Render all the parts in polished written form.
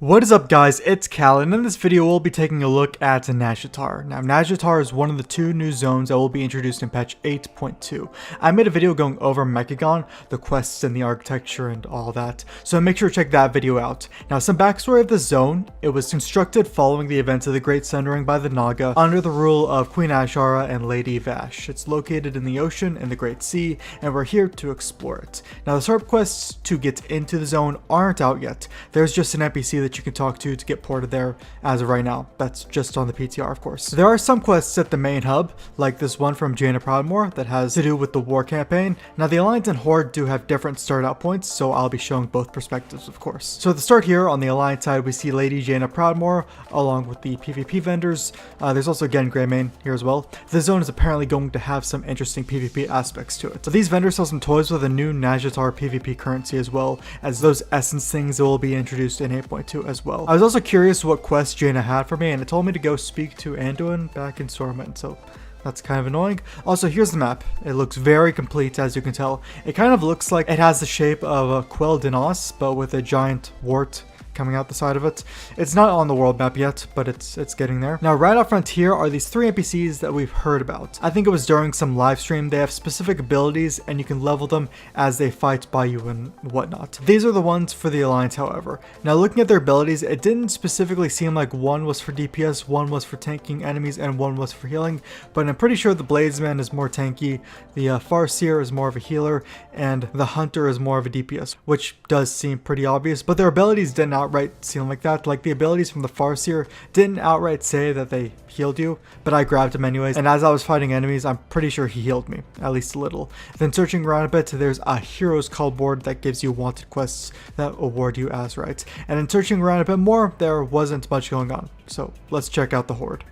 What is up, guys? It's Cal, and in this video we'll be taking a look at NAZJATAR. Now, NAZJATAR is one of the two new zones that will be introduced in patch 8.2. I made a video going over Mechagon, the quests and the architecture and all that, so make sure to check that video out. Now, some backstory of this zone: it was constructed following the events of the Great Sundering by the Naga under the rule of Queen Azshara and Lady Vash. It's located in the ocean and the Great Sea, and we're here to explore it. Now, the sub quests to get into the zone aren't out yet. There's just an NPC that you can talk to get ported there as of right now. That's just on the PTR, of course. There are some quests at the main hub, like this one from Jaina Proudmoore that has to do with the war campaign. Now, the Alliance and Horde do have different start out points, so I'll be showing both perspectives, of course. So at the start here on the Alliance side, we see Lady Jaina Proudmoore along with the PvP vendors. There's also again Greymane here as well. This zone is apparently going to have some interesting PvP aspects to it. So these vendors sell some toys with a new NAZJATAR PvP currency, as well as those essence things that will be introduced in 8.2 as well. I was also curious what quest Jaina had for me, and it told me to go speak to Anduin back in Stormwind, so that's kind of annoying. Also, here's the map. It looks very complete, as you can tell. It kind of looks like it has the shape of a Quell Dinos, but with a giant wart coming out the side of it. It's not on the world map yet, but it's getting there. Now, right up front here are these three NPCs that we've heard about. I think it was during some live stream. They have specific abilities and you can level them as they fight by you and whatnot. These are the ones for the Alliance, however. Now, looking at their abilities, it didn't specifically seem like one was for DPS, one was for tanking enemies, and one was for healing, but I'm pretty sure the Bladesman is more tanky, the Farseer is more of a healer, and the Hunter is more of a DPS, which does seem pretty obvious, but their abilities didn't outright seem like that. Like, the abilities from the Farseer didn't outright say that they healed you, but I grabbed him anyways, and as I was fighting enemies, I'm pretty sure he healed me, at least a little. Then searching around a bit, there's a Heroes Call board that gives you wanted quests that award you Azerites, and in searching around a bit more, there wasn't much going on, so let's check out the Horde.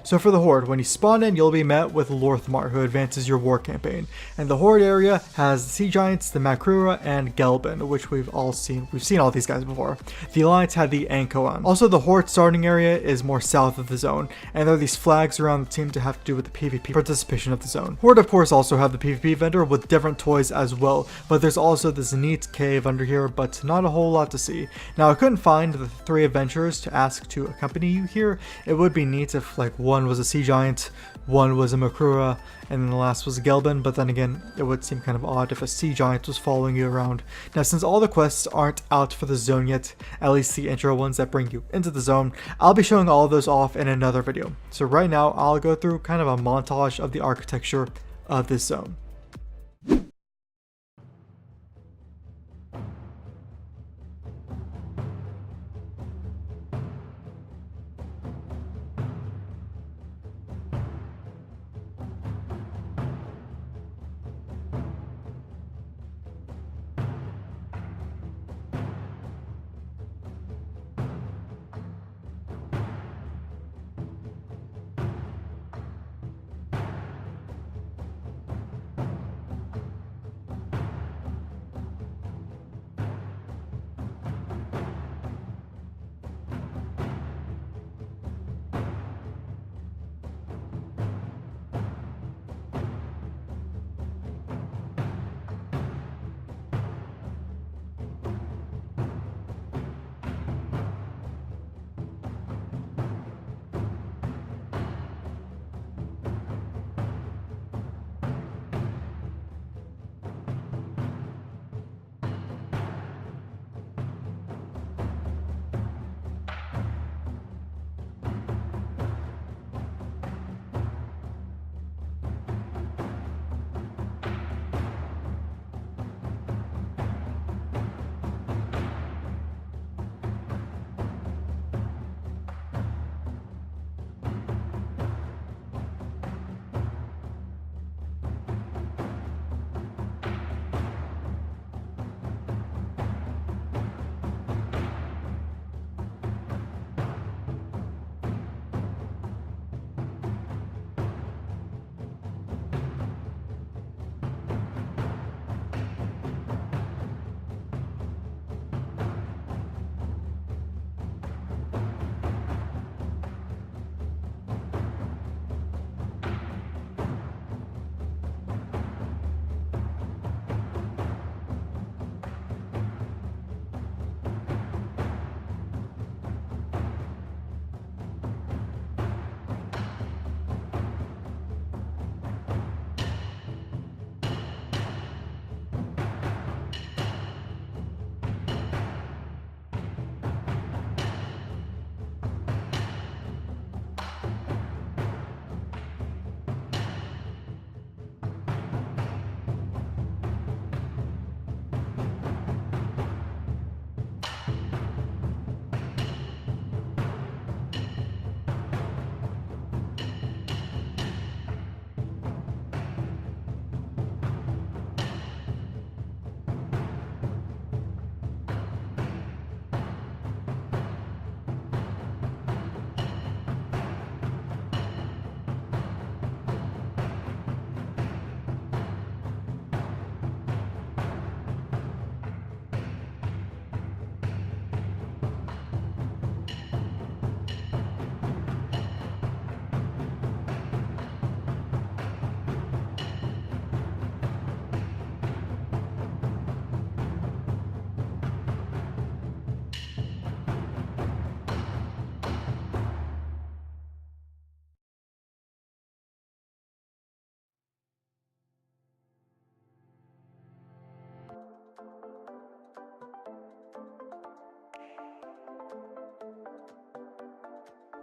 So for the Horde, when you spawn in, you'll be met with Lorthmar, who advances your war campaign. And the Horde area has the Sea Giants, the Makrura, and Gelbin, which we've seen all these guys before. The Alliance had the Ankoan. Also, the Horde starting area is more south of the zone, and there are these flags around the team to have to do with the PvP participation of the zone. Horde, of course, also have the PvP vendor with different toys as well, but there's also this neat cave under here, but not a whole lot to see. Now, I couldn't find the three adventurers to ask to accompany you here. It would be neat if, like, one was a Sea Giant, one was a Makrura, and then the last was a Gelbin, but then again, it would seem kind of odd if a Sea Giant was following you around. Now, since all the quests aren't out for the zone yet, at least the intro ones that bring you into the zone, I'll be showing all of those off in another video. So right now, I'll go through kind of a montage of the architecture of this zone.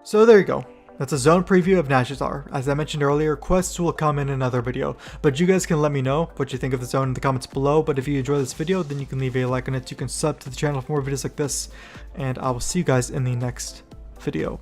So there you go. That's a zone preview of NAZJATAR. As I mentioned earlier, quests will come in another video, but you guys can let me know what you think of the zone in the comments below. But if you enjoy this video, then you can leave a like on it, you can sub to the channel for more videos like this, and I will see you guys in the next video.